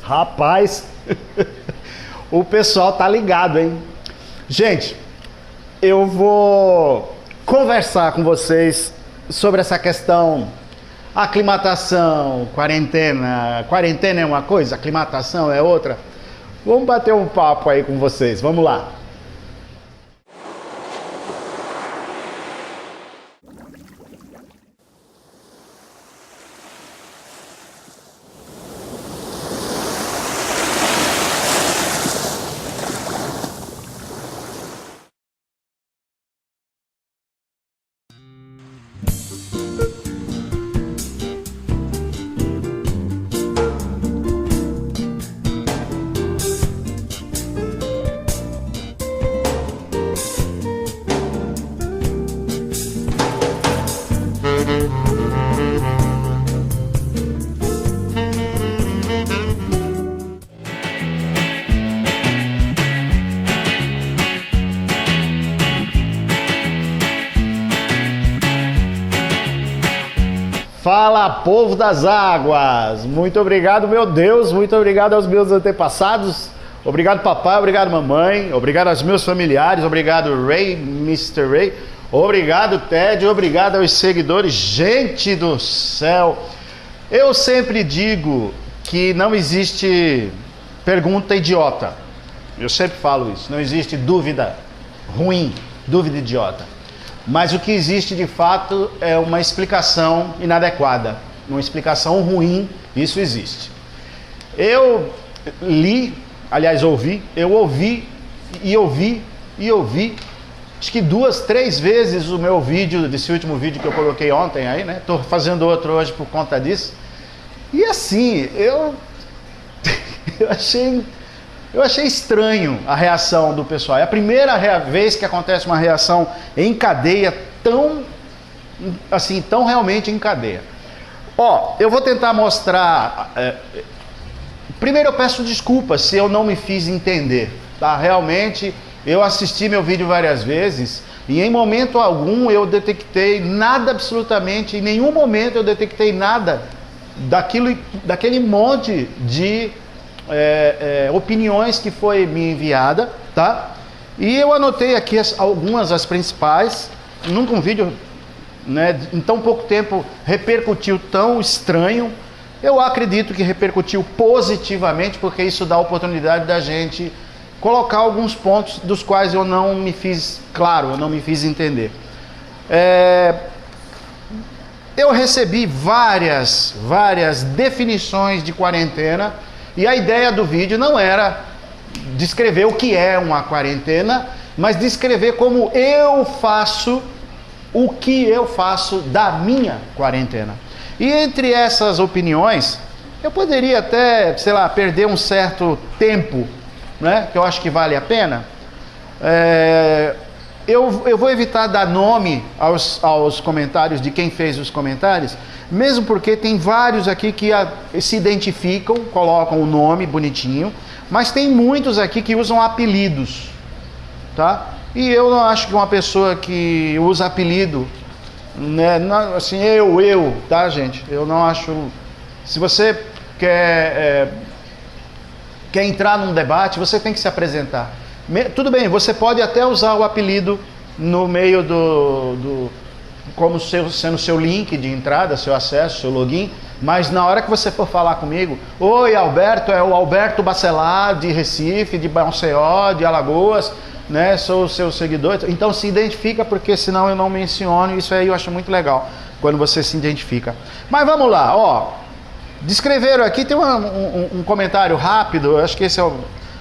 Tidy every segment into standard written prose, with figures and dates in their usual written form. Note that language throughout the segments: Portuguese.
Rapaz, o pessoal tá ligado, hein? Gente, eu vou conversar com vocês sobre essa questão aclimatação, quarentena. Quarentena é uma coisa, aclimatação é outra. Vamos bater um papo aí com vocês, vamos lá. Fala, povo das águas! Muito obrigado, meu Deus, muito obrigado aos meus antepassados, obrigado papai, obrigado mamãe, obrigado aos meus familiares, obrigado Ray, Mr. Ray, obrigado Ted, obrigado aos seguidores. Gente do céu, eu sempre digo que não existe pergunta idiota, eu sempre falo isso, não existe dúvida ruim, dúvida idiota. Mas o que existe de fato é uma explicação inadequada, uma explicação ruim, isso existe. Eu li, aliás ouvi, acho que 2, 3 vezes o meu vídeo, desse último vídeo que eu coloquei ontem aí, né? Tô fazendo outro hoje por conta disso. E assim, eu achei estranho a reação do pessoal. É a primeira vez que acontece uma reação em cadeia tão realmente em cadeia. Ó, eu vou tentar mostrar. Primeiro eu peço desculpas se eu não me fiz entender, tá? Realmente eu assisti meu vídeo várias vezes e em momento algum eu detectei nada, absolutamente, em nenhum momento eu detectei nada daquele monte de opiniões que foi me enviada, tá? E eu anotei aqui algumas, as principais. Nunca um vídeo, né, em tão pouco tempo repercutiu tão estranho. Eu acredito que repercutiu positivamente, porque isso dá a oportunidade da gente colocar alguns pontos dos quais eu não me fiz claro, eu não me fiz entender. Eu recebi várias definições de quarentena. E a ideia do vídeo não era descrever o que é uma quarentena, mas descrever como eu faço, o que eu faço da minha quarentena. E entre essas opiniões, eu poderia até, sei lá, perder um certo tempo, né, que eu acho que vale a pena. Eu vou evitar dar nome aos comentários de quem fez os comentários, mesmo porque tem vários aqui que se identificam, colocam o nome bonitinho, mas tem muitos aqui que usam apelidos, tá? E eu não acho que uma pessoa que usa apelido, né, não, assim, tá, gente? Eu não acho. Se você quer entrar num debate, você tem que se apresentar. Tudo bem, você pode até usar o apelido no meio como sendo seu link de entrada, seu acesso, seu login, mas na hora que você for falar comigo, oi Alberto, é o Alberto Bacelar de Recife, de Maceió, de Alagoas, né? Sou o seu seguidor, então se identifica, porque senão eu não menciono. Isso aí eu acho muito legal, quando você se identifica. Mas vamos lá, ó, descreveram aqui, tem um comentário rápido, eu acho que esse é o...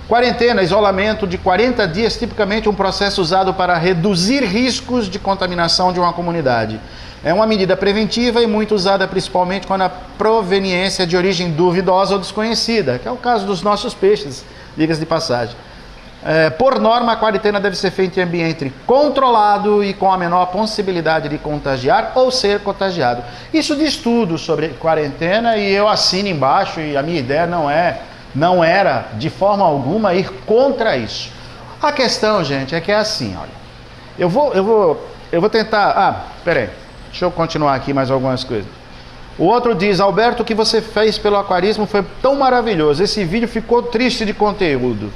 Quarentena, isolamento de 40 dias, tipicamente um processo usado para reduzir riscos de contaminação de uma comunidade. É uma medida preventiva e muito usada principalmente quando a proveniência é de origem duvidosa ou desconhecida, que é o caso dos nossos peixes, diga-se de passagem. Por norma, a quarentena deve ser feita em ambiente controlado e com a menor possibilidade de contagiar ou ser contagiado. Isso diz tudo sobre quarentena e eu assino embaixo, e a minha ideia não era de forma alguma ir contra isso. A questão, gente, é que é assim, olha. Eu vou tentar... peraí. Deixa eu continuar aqui mais algumas coisas. O outro diz: Alberto, o que você fez pelo aquarismo foi tão maravilhoso. Esse vídeo ficou triste de conteúdo.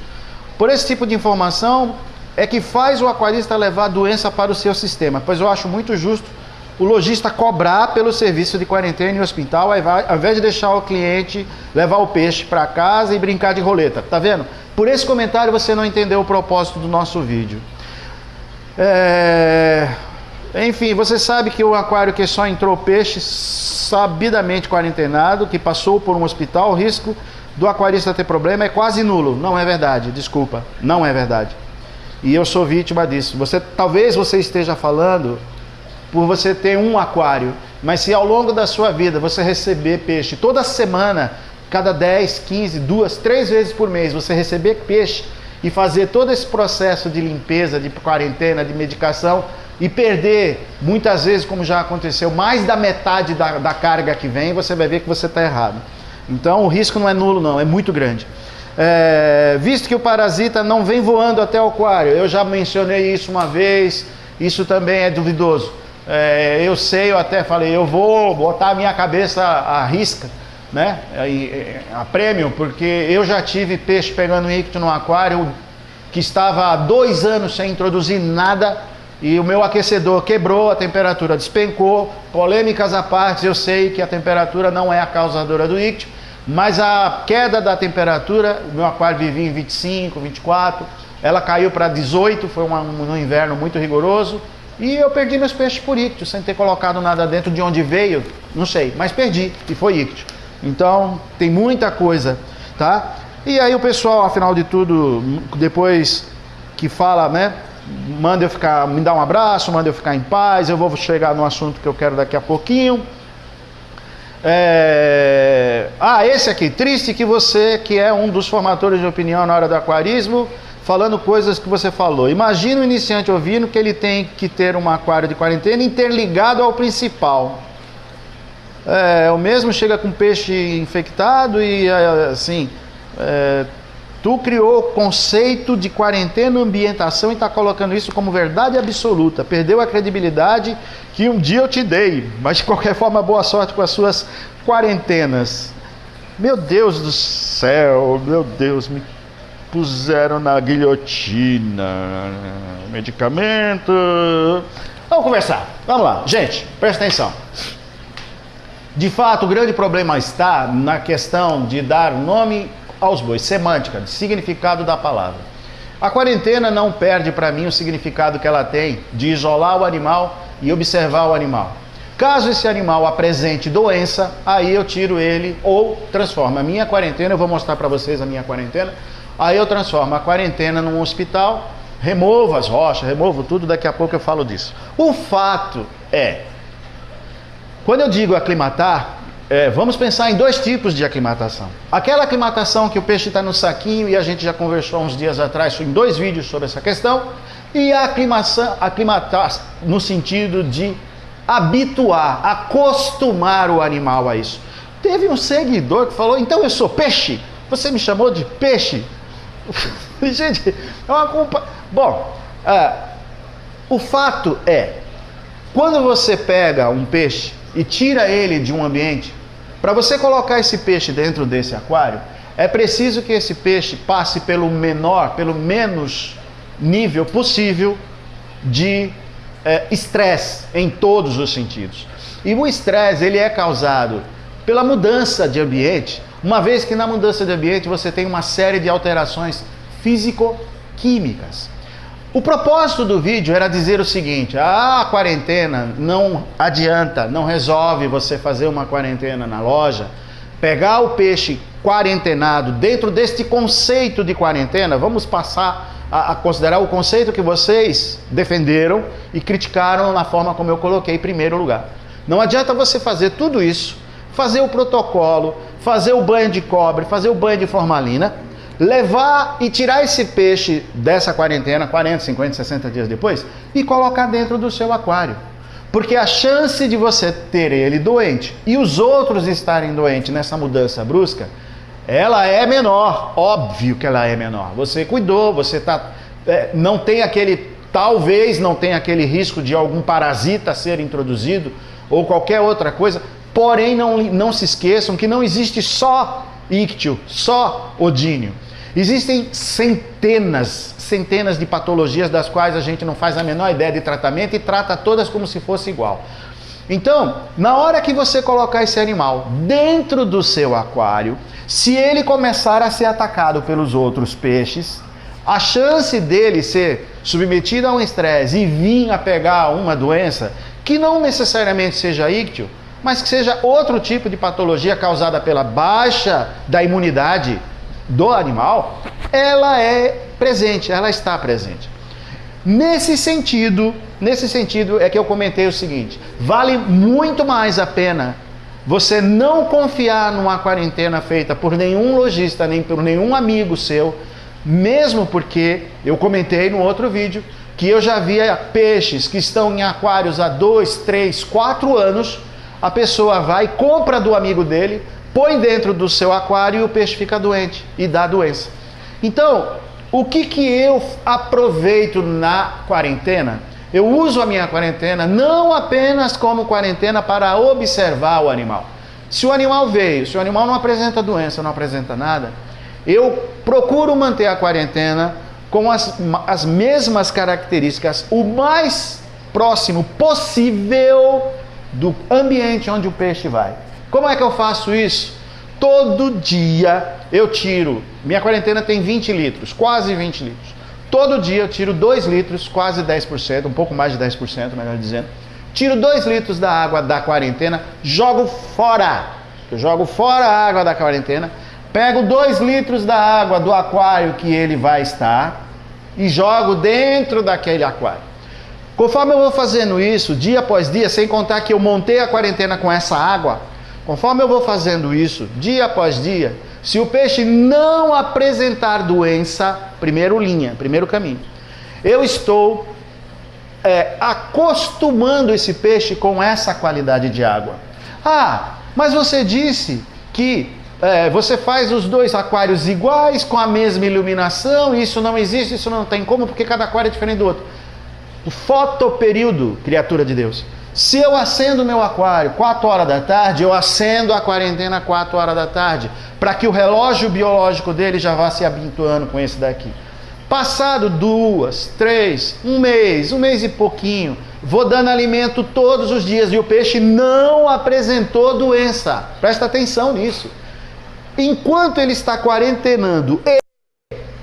Por esse tipo de informação é que faz o aquarista levar a doença para o seu sistema. Pois eu acho muito justo o lojista cobrar pelo serviço de quarentena em hospital, ao invés de deixar o cliente levar o peixe para casa e brincar de roleta. Tá vendo? Por esse comentário você não entendeu o propósito do nosso vídeo. Enfim, você sabe que o aquário que só entrou peixe sabidamente quarentenado, que passou por um hospital, o risco do aquarista ter problema é quase nulo. Não é verdade, desculpa, não é verdade. E eu sou vítima disso. Talvez você esteja falando por você ter um aquário, mas se ao longo da sua vida você receber peixe toda semana, cada 10, 15, 2, 3 vezes por mês, você receber peixe e fazer todo esse processo de limpeza, de quarentena, de medicação e perder, muitas vezes, como já aconteceu, mais da metade da carga que vem, você vai ver que você está errado. Então o risco não é nulo não, é muito grande. Visto que o parasita não vem voando até o aquário, eu já mencionei isso uma vez, isso também é duvidoso. Eu sei, eu até falei, eu vou botar a minha cabeça à risca, né, a prêmio, porque eu já tive peixe pegando ictio no aquário que estava há 2 anos sem introduzir nada e o meu aquecedor quebrou, a temperatura despencou. Polêmicas à parte, eu sei que a temperatura não é a causadora do ictio, mas a queda da temperatura, o meu aquário vivia em 25, 24, ela caiu para 18, foi um inverno muito rigoroso. E eu perdi meus peixes por ictio, sem ter colocado nada dentro. De onde veio, não sei, mas perdi, e foi ictio. Então, tem muita coisa, tá? E aí o pessoal, afinal de tudo, depois que fala, né, me dá um abraço, manda eu ficar em paz, eu vou chegar no assunto que eu quero daqui a pouquinho. Esse aqui, triste que você, que é um dos formadores de opinião na hora do aquarismo, falando coisas que você falou. Imagina o iniciante ouvindo que ele tem que ter um aquário de quarentena interligado ao principal. O mesmo chega com peixe infectado e assim, tu criou o conceito de quarentena, ambientação e está colocando isso como verdade absoluta. Perdeu a credibilidade que um dia eu te dei, mas de qualquer forma, boa sorte com as suas quarentenas. Meu Deus do céu, meu Deus, me puseram na guilhotina, medicamento. Vamos conversar, vamos lá, gente, presta atenção. De fato, o grande problema está na questão de dar nome aos bois, semântica, de significado da palavra. A quarentena não perde para mim o significado que ela tem de isolar o animal e observar o animal. Caso esse animal apresente doença, aí eu tiro ele ou transformo. A minha quarentena, eu vou mostrar para vocês a minha quarentena, aí eu transformo a quarentena num hospital, removo as rochas, removo tudo, daqui a pouco eu falo disso. O fato é, quando eu digo aclimatar, vamos pensar em 2 tipos de aclimatação. Aquela aclimatação que o peixe está no saquinho, e a gente já conversou uns dias atrás em 2 vídeos sobre essa questão, e a aclimatar no sentido de habituar, acostumar o animal a isso. Teve um seguidor que falou, então eu sou peixe? Você me chamou de peixe? Gente, é uma culpa. Bom, o fato é, quando você pega um peixe e tira ele de um ambiente, para você colocar esse peixe dentro desse aquário, é preciso que esse peixe passe pelo menos nível possível de estresse em todos os sentidos. E o estresse, ele é causado pela mudança de ambiente, uma vez que na mudança de ambiente você tem uma série de alterações físico-químicas. O propósito do vídeo era dizer o seguinte: a quarentena não adianta, não resolve você fazer uma quarentena na loja, pegar o peixe quarentenado dentro deste conceito de quarentena. Vamos passar a considerar o conceito que vocês defenderam e criticaram na forma como eu coloquei em primeiro lugar. Não adianta você fazer tudo isso, fazer o protocolo, fazer o banho de cobre, fazer o banho de formalina, levar e tirar esse peixe dessa quarentena 40, 50, 60 dias depois e colocar dentro do seu aquário. Porque a chance de você ter ele doente e os outros estarem doentes nessa mudança brusca, ela é menor, óbvio que ela é menor. Você cuidou, você não tem talvez não tenha aquele risco de algum parasita ser introduzido ou qualquer outra coisa. Porém, não se esqueçam que não existe só íctio, só odínio. Existem centenas de patologias das quais a gente não faz a menor ideia de tratamento e trata todas como se fosse igual. Então, na hora que você colocar esse animal dentro do seu aquário, se ele começar a ser atacado pelos outros peixes, a chance dele ser submetido a um estresse e vir a pegar uma doença, que não necessariamente seja íctio, mas que seja outro tipo de patologia causada pela baixa da imunidade do animal, ela é presente, ela está presente. Nesse sentido é que eu comentei o seguinte: vale muito mais a pena você não confiar numa quarentena feita por nenhum lojista, nem por nenhum amigo seu, mesmo porque eu comentei no outro vídeo que eu já via peixes que estão em aquários há 2, 3, 4 anos, a pessoa vai, compra do amigo dele, põe dentro do seu aquário e o peixe fica doente e dá doença. Então, o que eu aproveito na quarentena? Eu uso a minha quarentena não apenas como quarentena para observar o animal. Se o animal veio, se o animal não apresenta doença, não apresenta nada, eu procuro manter a quarentena com as mesmas características, o mais próximo possível do ambiente onde o peixe vai. Como é que eu faço isso? Todo dia eu tiro, minha quarentena tem 20 litros, quase 20 litros. Todo dia eu tiro 2 litros, quase 10%, um pouco mais de 10%, melhor dizendo. Tiro 2 litros da água da quarentena, jogo fora. Eu jogo fora a água da quarentena, pego 2 litros da água do aquário que ele vai estar e jogo dentro daquele aquário. Conforme eu vou fazendo isso, dia após dia, sem contar que eu montei a quarentena com essa água, conforme eu vou fazendo isso, dia após dia, se o peixe não apresentar doença, primeiro caminho, eu estou acostumando esse peixe com essa qualidade de água. Ah, mas você disse que você faz os 2 aquários iguais, com a mesma iluminação, isso não existe, isso não tem como, porque cada aquário é diferente do outro. O fotoperíodo, criatura de Deus. Se eu acendo meu aquário 4 horas da tarde, eu acendo a quarentena 4 horas da tarde, para que o relógio biológico dele já vá se habituando com esse daqui. Passado 2, 3, um mês e pouquinho, vou dando alimento todos os dias e o peixe não apresentou doença. Presta atenção nisso. Enquanto ele está quarentenando e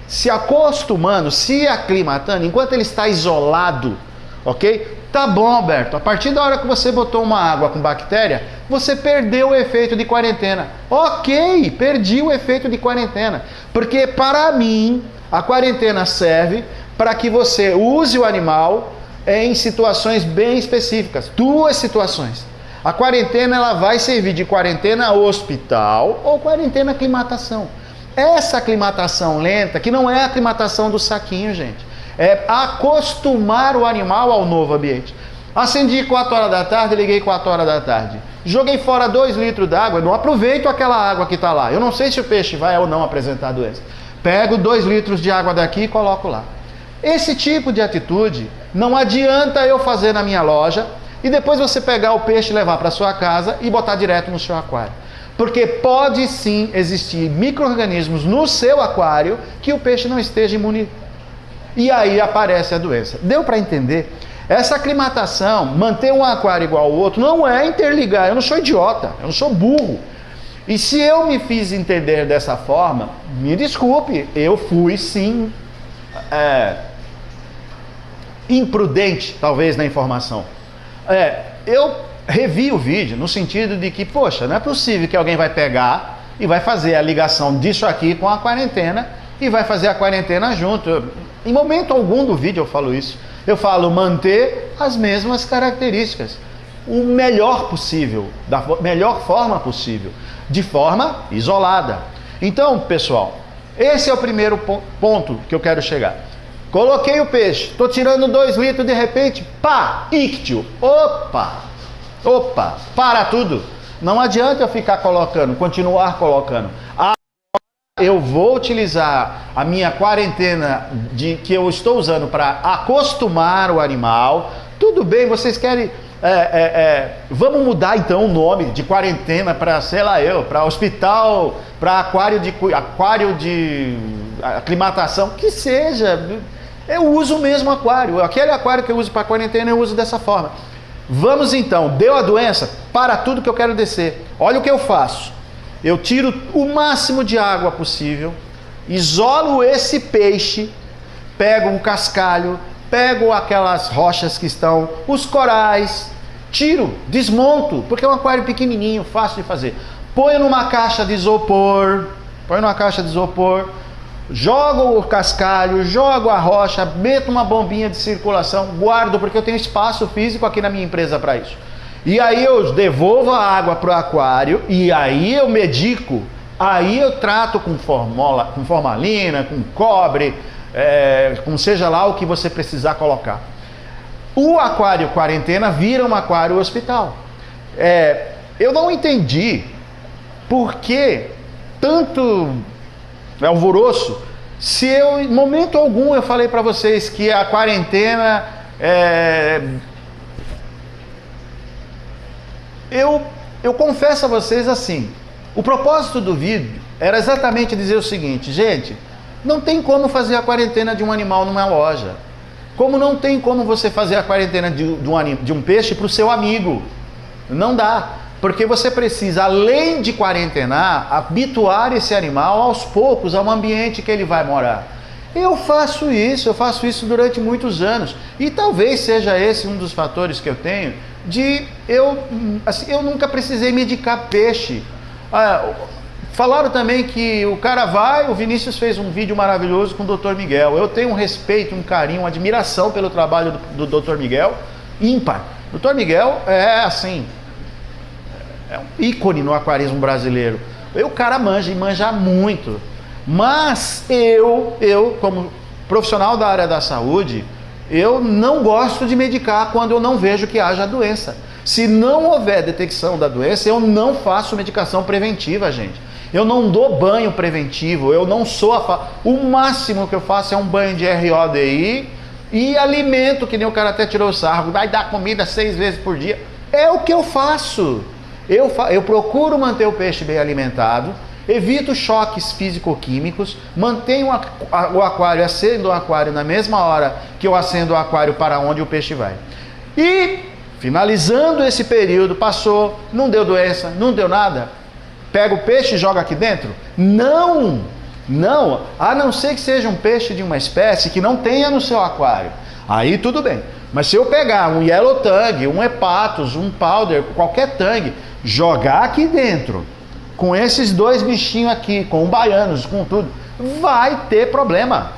se acostumando, se aclimatando, enquanto ele está isolado, ok? Tá bom, Alberto, a partir da hora que você botou uma água com bactéria, você perdeu o efeito de quarentena. Ok, perdi o efeito de quarentena. Porque para mim, a quarentena serve para que você use o animal em situações bem específicas. 2 situações. A quarentena ela vai servir de quarentena hospital ou quarentena aclimatação. Essa aclimatação lenta, que não é a aclimatação do saquinho, gente, é acostumar o animal ao novo ambiente. Acendi 4 horas da tarde, liguei 4 horas da tarde. Joguei fora 2 litros d'água, não aproveito aquela água que está lá. Eu não sei se o peixe vai ou não apresentar doença. Pego 2 litros de água daqui e coloco lá. Esse tipo de atitude não adianta eu fazer na minha loja e depois você pegar o peixe, levar para sua casa e botar direto no seu aquário. Porque pode sim existir micro-organismos no seu aquário que o peixe não esteja imune. E aí aparece a doença. Deu para entender? Essa aclimatação, manter um aquário igual ao outro, não é interligar. Eu não sou idiota, eu não sou burro. E se eu me fiz entender dessa forma, me desculpe, eu fui sim imprudente, talvez, na informação. Eu revi o vídeo no sentido de que, poxa, não é possível que alguém vai pegar e vai fazer a ligação disso aqui com a quarentena e vai fazer a quarentena junto. Em momento algum do vídeo eu falo isso. Eu falo manter as mesmas características, o melhor possível, da melhor forma possível, de forma isolada. Então, pessoal, esse é o primeiro ponto que eu quero chegar. Coloquei o peixe, estou tirando 2 litros, de repente, pá, íctio. Opa, para tudo. Não adianta eu ficar colocando, continuar colocando. Eu vou utilizar a minha quarentena que eu estou usando para acostumar o animal. Tudo bem, vocês querem vamos mudar então o nome de quarentena para, sei lá para hospital, para aquário de aclimatação, que seja. Eu uso o mesmo aquário. Aquele aquário que eu uso para quarentena, eu uso dessa forma. Vamos então, deu a doença, para tudo que eu quero descer. Olha o que eu faço. Eu tiro o máximo de água possível, isolo esse peixe, pego um cascalho, pego aquelas rochas que estão, os corais, tiro, desmonto, porque é um aquário pequenininho, fácil de fazer. Ponho numa caixa de isopor, jogo o cascalho, jogo a rocha, meto uma bombinha de circulação, guardo, porque eu tenho espaço físico aqui na minha empresa para isso. E aí eu devolvo a água para o aquário, e aí eu medico, aí eu trato com formalina, com cobre, com seja lá o que você precisar colocar. O aquário quarentena vira um aquário hospital. Eu não entendi por que tanto alvoroço, se eu, em momento algum, eu falei para vocês que a quarentena eu confesso a vocês assim, o propósito do vídeo era exatamente dizer o seguinte: gente, não tem como fazer a quarentena de um animal numa loja, como não tem como você fazer a quarentena de um peixe para o seu amigo, não dá. Porque você precisa, além de quarentenar, habituar esse animal aos poucos ao ambiente que ele vai morar. Eu faço isso durante muitos anos. E talvez seja esse um dos fatores que eu tenho eu nunca precisei medicar peixe. Falaram também que o cara o Vinícius fez um vídeo maravilhoso com o Dr. Miguel. Eu tenho um respeito, um carinho, uma admiração pelo trabalho do Dr. Miguel, ímpar. O Dr. Miguel é um ícone no aquarismo brasileiro. O cara manja muito. Mas eu como profissional da área da saúde, eu não gosto de medicar quando eu não vejo que haja doença. Se não houver detecção da doença, eu não faço medicação preventiva, gente. Eu não dou banho preventivo, eu não sou o máximo que eu faço é um banho de RODI e alimento, que nem o cara até tirou o sarro, vai dar comida 6 vezes por dia. É o que eu faço. Eu procuro manter o peixe bem alimentado, evito choques físico-químicos, mantenho o aquário, acendo o aquário na mesma hora que eu acendo o aquário para onde o peixe vai. E, finalizando esse período, passou, não deu doença, não deu nada, pega o peixe e joga aqui dentro? Não, a não ser que seja um peixe de uma espécie que não tenha no seu aquário. Aí tudo bem. Mas se eu pegar um Yellow Tang, um Hepatos, um Powder, qualquer Tang, jogar aqui dentro, com esses 2 bichinhos aqui, com baianos, com tudo, vai ter problema.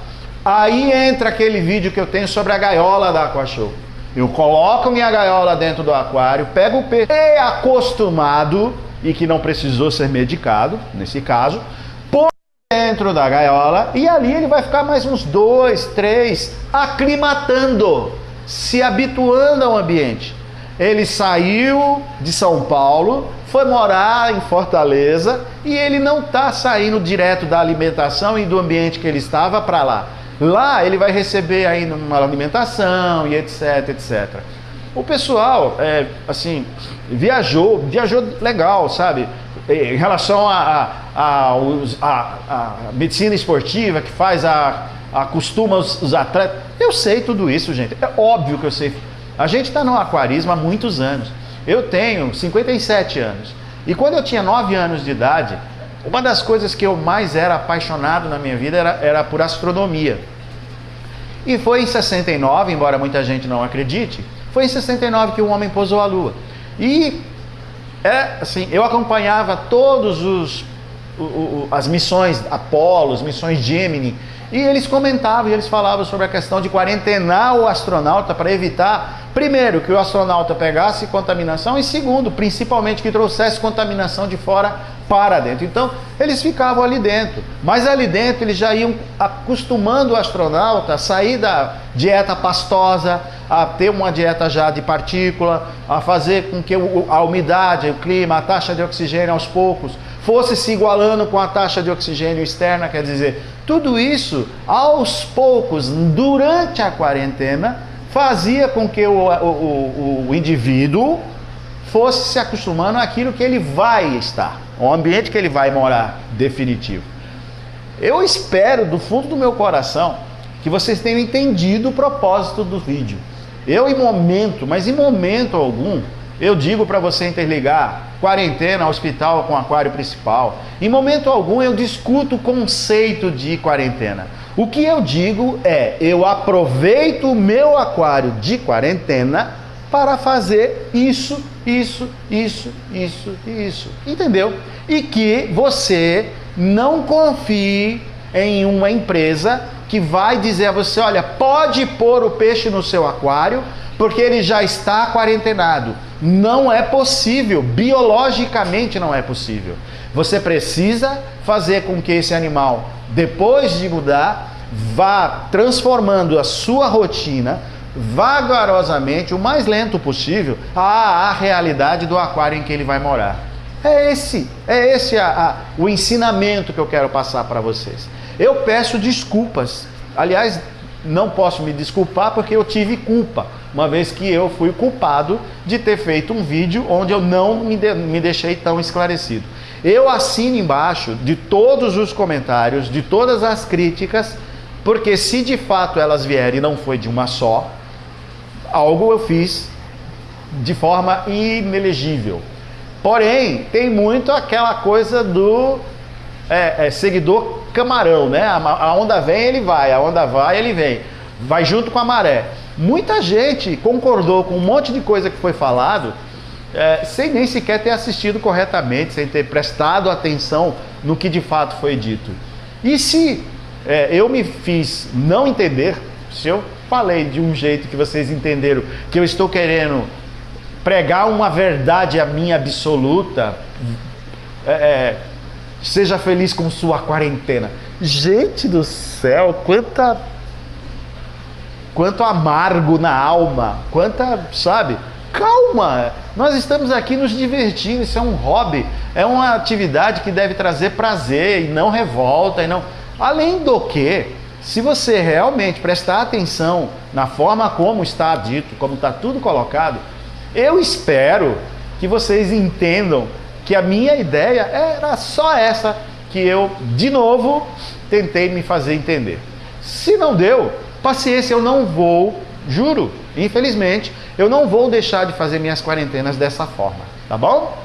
Aí entra aquele vídeo que eu tenho sobre a gaiola da Aquashow. Eu coloco minha gaiola dentro do aquário, pego o peixe acostumado e que não precisou ser medicado, nesse caso, põe dentro da gaiola e ali ele vai ficar mais uns 2, 3, aclimatando, se habituando ao ambiente. Ele saiu de São Paulo, foi morar em Fortaleza e ele não está saindo direto da alimentação e do ambiente que ele estava para lá. Lá ele vai receber ainda uma alimentação e etc, etc. O pessoal, viajou legal, sabe? Em relação à medicina esportiva que acostuma os atletas. Eu sei tudo isso, gente. É óbvio que eu sei. A gente está no aquarismo há muitos anos. Eu tenho 57 anos. E quando eu tinha 9 anos de idade, uma das coisas que eu mais era apaixonado na minha vida era por astronomia. E foi em 69, embora muita gente não acredite, foi em 69 que o homem pousou a Lua. E eu acompanhava todos as missões Apollo, as missões Gemini, e eles comentavam e eles falavam sobre a questão de quarentenar o astronauta para evitar, primeiro, que o astronauta pegasse contaminação e segundo, principalmente, que trouxesse contaminação de fora para dentro. Então, eles ficavam ali dentro, mas ali dentro eles já iam acostumando o astronauta a sair da dieta pastosa, a ter uma dieta já de partícula, a fazer com que a umidade, o clima, a taxa de oxigênio aos poucos fosse se igualando com a taxa de oxigênio externa, quer dizer, tudo isso aos poucos, durante a quarentena, fazia com que o indivíduo fosse se acostumando àquilo que ele vai estar, ao ambiente que ele vai morar definitivo. Eu espero do fundo do meu coração que vocês tenham entendido o propósito do vídeo. Mas em momento algum, eu digo para você interligar quarentena, hospital com aquário principal. Em momento algum eu discuto o conceito de quarentena. O que eu digo é, eu aproveito o meu aquário de quarentena para fazer isso. Entendeu? E que você não confie em uma empresa que vai dizer a você, olha, pode pôr o peixe no seu aquário porque ele já está quarentenado. Não é possível, biologicamente não é possível. Você precisa fazer com que esse animal, depois de mudar, vá transformando a sua rotina vagarosamente, o mais lento possível, à realidade do aquário em que ele vai morar. É esse o ensinamento que eu quero passar para vocês. Eu peço desculpas. Aliás, não posso me desculpar porque eu tive culpa, uma vez que eu fui culpado de ter feito um vídeo onde eu não me deixei tão esclarecido. Eu assino embaixo de todos os comentários, de todas as críticas, porque se de fato elas vierem e não foi de uma só, algo eu fiz de forma inelegível. Porém, tem muito aquela coisa do seguidor camarão, né? A onda vem, ele vai, a onda vai, ele vem. Vai junto com a maré. Muita gente concordou com um monte de coisa que foi falado, sem nem sequer ter assistido corretamente, sem ter prestado atenção no que de fato foi dito. E se eu me fiz não entender, se eu falei de um jeito que vocês entenderam que eu estou querendo pregar uma verdade a minha absoluta, seja feliz com sua quarentena. Gente do céu, quanto amargo na alma, sabe? Calma, nós estamos aqui nos divertindo, isso é um hobby, é uma atividade que deve trazer prazer e não revolta, além do que, se você realmente prestar atenção na forma como está dito, como está tudo colocado, eu espero que vocês entendam que a minha ideia era só essa, que eu, de novo, tentei me fazer entender. Se não deu, paciência, eu não vou, juro, infelizmente, eu não vou deixar de fazer minhas quarentenas dessa forma, tá bom?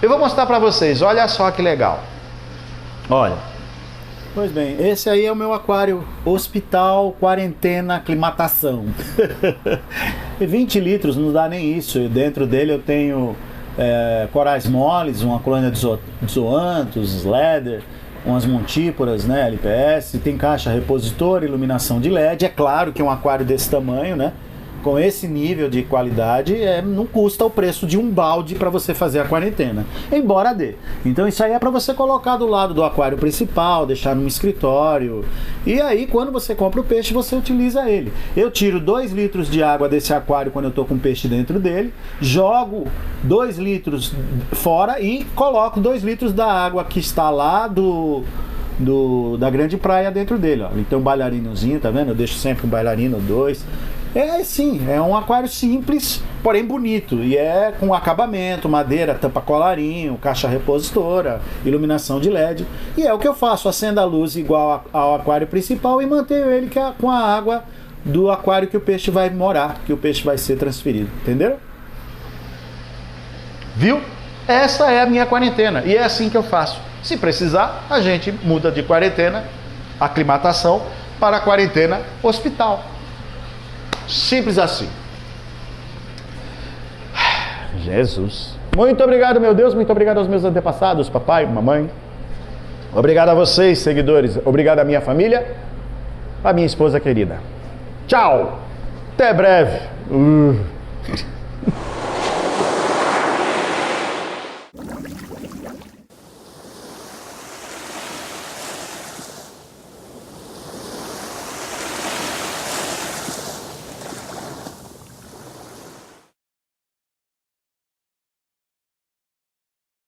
Eu vou mostrar para vocês, olha só que legal. Olha. Pois bem, esse aí é o meu aquário hospital, quarentena, aclimatação. 20 litros, não dá nem isso. Dentro dele eu tenho corais moles, uma colônia de zoantos, sledder, umas montíporas, né, LPS, tem caixa repositor, iluminação de LED. É claro que um aquário desse tamanho, né, com esse nível de qualidade, não custa o preço de um balde para você fazer a quarentena, embora dê. Então isso aí é para você colocar do lado do aquário principal, deixar no escritório, e aí quando você compra o peixe, você utiliza ele. Eu tiro 2 litros de água desse aquário quando eu estou com peixe dentro dele, jogo 2 litros fora e coloco 2 litros da água que está lá da grande praia dentro dele, ó. Então um bailarinozinho, tá vendo? Eu deixo sempre um bailarino, 2. É um aquário simples, porém bonito, e com acabamento, madeira, tampa colarinho, caixa repositora, iluminação de LED, e é o que eu faço, acendo a luz igual ao aquário principal e mantenho ele com a água do aquário que o peixe vai morar, que o peixe vai ser transferido, entenderam? Viu? Essa é a minha quarentena, e é assim que eu faço. Se precisar, a gente muda de quarentena, aclimatação, para a quarentena hospital. Simples assim. Jesus. Muito obrigado, meu Deus. Muito obrigado aos meus antepassados, papai, mamãe. Obrigado a vocês, seguidores. Obrigado à minha família, à minha esposa querida. Tchau. Até breve.